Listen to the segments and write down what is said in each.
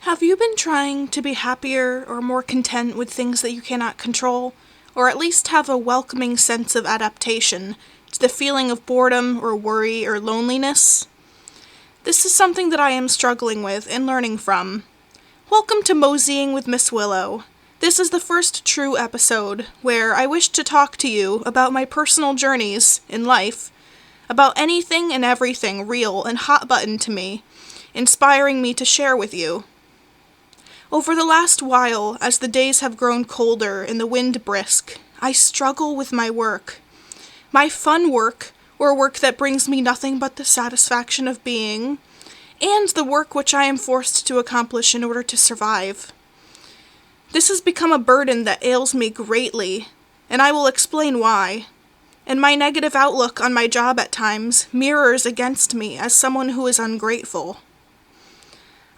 Have you been trying to be happier or more content with things that you cannot control, or at least have a welcoming sense of adaptation to the feeling of boredom or worry or loneliness? This is something that I am struggling with and learning from. Welcome to Moseying with Miss Willow. This is the first true episode where I wish to talk to you about my personal journeys in life, about anything and everything real and hot button to me, inspiring me to share with you. Over the last while, as the days have grown colder and the wind brisk, I struggle with my work. My fun work, or work that brings me nothing but the satisfaction of being, and the work which I am forced to accomplish in order to survive. This has become a burden that ails me greatly, and I will explain why. And my negative outlook on my job at times mirrors against me as someone who is ungrateful.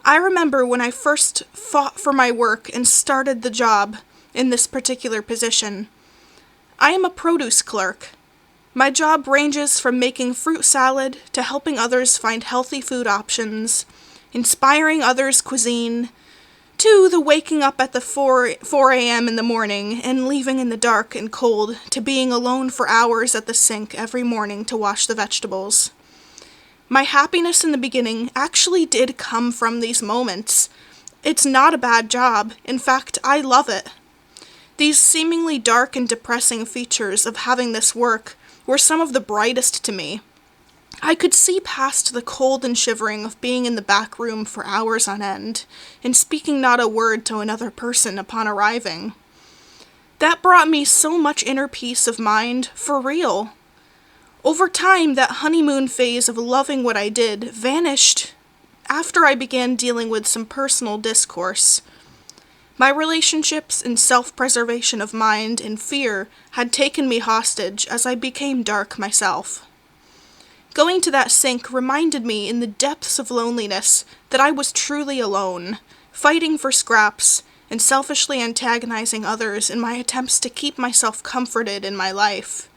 I remember when I first fought for my work and started the job in this particular position. I am a produce clerk. My job ranges from making fruit salad to helping others find healthy food options, inspiring others' cuisine, to the waking up at the 4 a.m. in the morning and leaving in the dark and cold to being alone for hours at the sink every morning to wash the vegetables. My happiness in the beginning actually did come from these moments. It's not a bad job. In fact, I love it. These seemingly dark and depressing features of having this work were some of the brightest to me. I could see past the cold and shivering of being in the back room for hours on end, and speaking not a word to another person upon arriving. That brought me so much inner peace of mind, for real. Over time, that honeymoon phase of loving what I did vanished after I began dealing with some personal discourse. My relationships and self-preservation of mind and fear had taken me hostage as I became dark myself. Going to that sink reminded me in the depths of loneliness that I was truly alone, fighting for scraps and selfishly antagonizing others in my attempts to keep myself comforted in my life.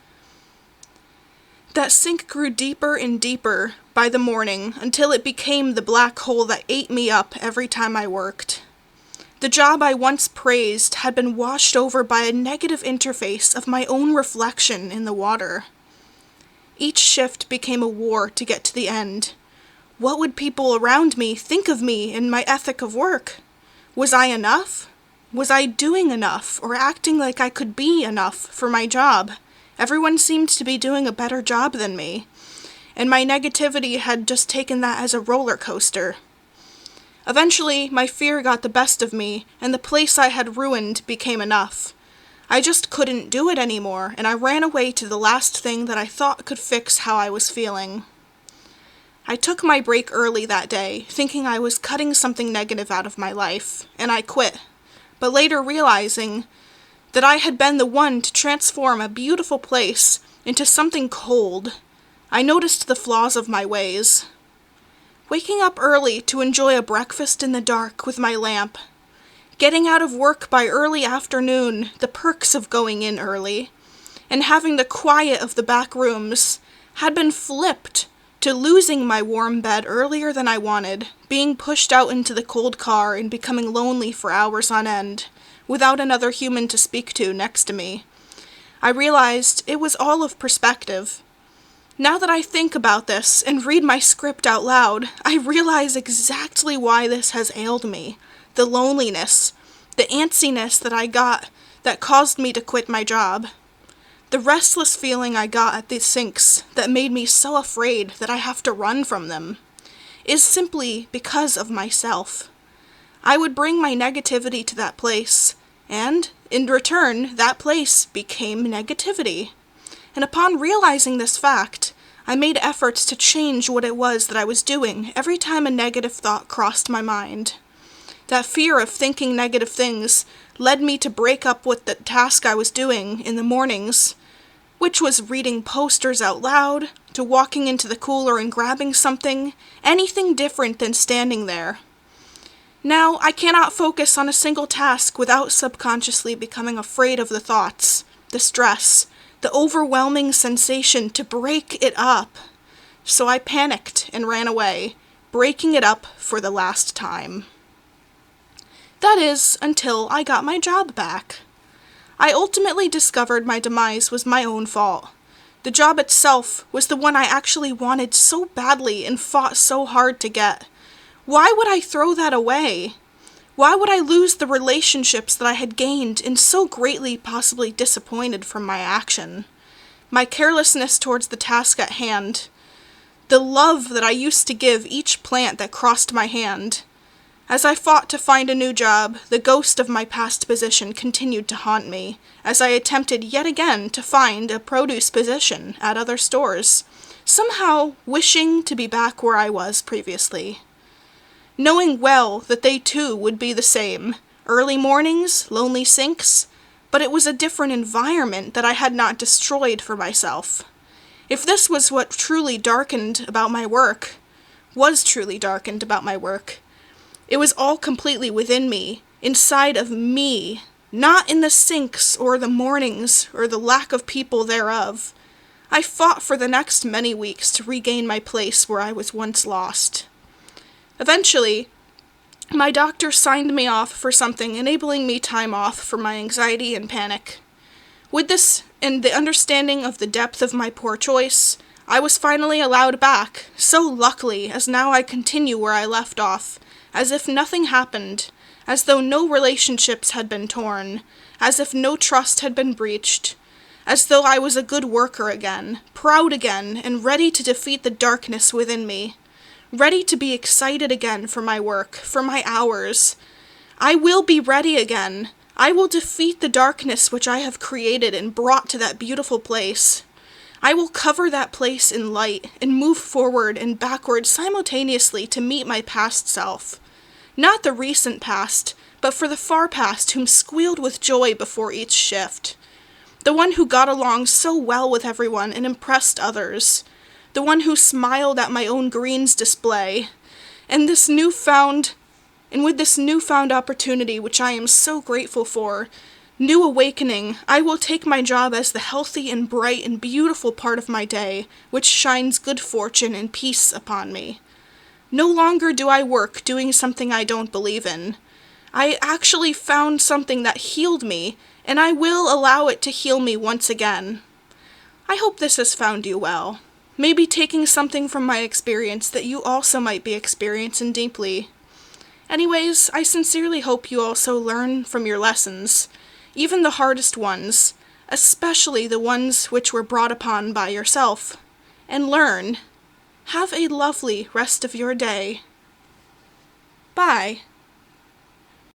That sink grew deeper and deeper by the morning until it became the black hole that ate me up every time I worked. The job I once praised had been washed over by a negative interface of my own reflection in the water. Each shift became a war to get to the end. What would people around me think of me and my ethic of work? Was I enough? Was I doing enough or acting like I could be enough for my job? Everyone seemed to be doing a better job than me, and my negativity had just taken that as a roller coaster. Eventually, my fear got the best of me, and the place I had ruined became enough. I just couldn't do it anymore, and I ran away to the last thing that I thought could fix how I was feeling. I took my break early that day, thinking I was cutting something negative out of my life, and I quit, but later realizing that I had been the one to transform a beautiful place into something cold. I noticed the flaws of my ways. Waking up early to enjoy a breakfast in the dark with my lamp, getting out of work by early afternoon, the perks of going in early, and having the quiet of the back rooms, had been flipped to losing my warm bed earlier than I wanted, being pushed out into the cold car and becoming lonely for hours on end, without another human to speak to next to me. I realized it was all of perspective. Now that I think about this and read my script out loud, I realize exactly why this has ailed me. The loneliness, the antsiness that I got that caused me to quit my job. The restless feeling I got at these sinks that made me so afraid that I have to run from them is simply because of myself. I would bring my negativity to that place, and, in return, that place became negativity. And upon realizing this fact, I made efforts to change what it was that I was doing every time a negative thought crossed my mind. That fear of thinking negative things led me to break up with the task I was doing in the mornings, which was reading posters out loud, to walking into the cooler and grabbing something, anything different than standing there. Now, I cannot focus on a single task without subconsciously becoming afraid of the thoughts, the stress, the overwhelming sensation to break it up. So I panicked and ran away, breaking it up for the last time. That is, until I got my job back. I ultimately discovered my demise was my own fault. The job itself was the one I actually wanted so badly and fought so hard to get. Why would I throw that away? Why would I lose the relationships that I had gained and so greatly possibly disappointed from my action? My carelessness towards the task at hand, the love that I used to give each plant that crossed my hand. As I fought to find a new job, the ghost of my past position continued to haunt me, as I attempted yet again to find a produce position at other stores, somehow wishing to be back where I was previously. Knowing well that they too would be the same, early mornings, lonely sinks, but it was a different environment that I had not destroyed for myself. If this was what truly darkened about my work, it was all completely within me, inside of me, not in the sinks or the mornings or the lack of people thereof. I fought for the next many weeks to regain my place where I was once lost. Eventually, my doctor signed me off for something enabling me time off for my anxiety and panic. With this and the understanding of the depth of my poor choice, I was finally allowed back, so luckily as now I continue where I left off, as if nothing happened, as though no relationships had been torn, as if no trust had been breached, as though I was a good worker again, proud again, and ready to defeat the darkness within me, ready to be excited again for my work, for my hours. I will be ready again. I will defeat the darkness which I have created and brought to that beautiful place. I will cover that place in light and move forward and backward simultaneously to meet my past self. Not the recent past, but for the far past whom squealed with joy before each shift. The one who got along so well with everyone and impressed others. The one who smiled at my own greens display. And with this newfound opportunity, which I am so grateful for, new awakening, I will take my job as the healthy and bright and beautiful part of my day, which shines good fortune and peace upon me. No longer do I work doing something I don't believe in. I actually found something that healed me, and I will allow it to heal me once again. I hope this has found you well. Maybe taking something from my experience that you also might be experiencing deeply. Anyways, I sincerely hope you also learn from your lessons, even the hardest ones, especially the ones which were brought upon by yourself, and learn. Have a lovely rest of your day. Bye.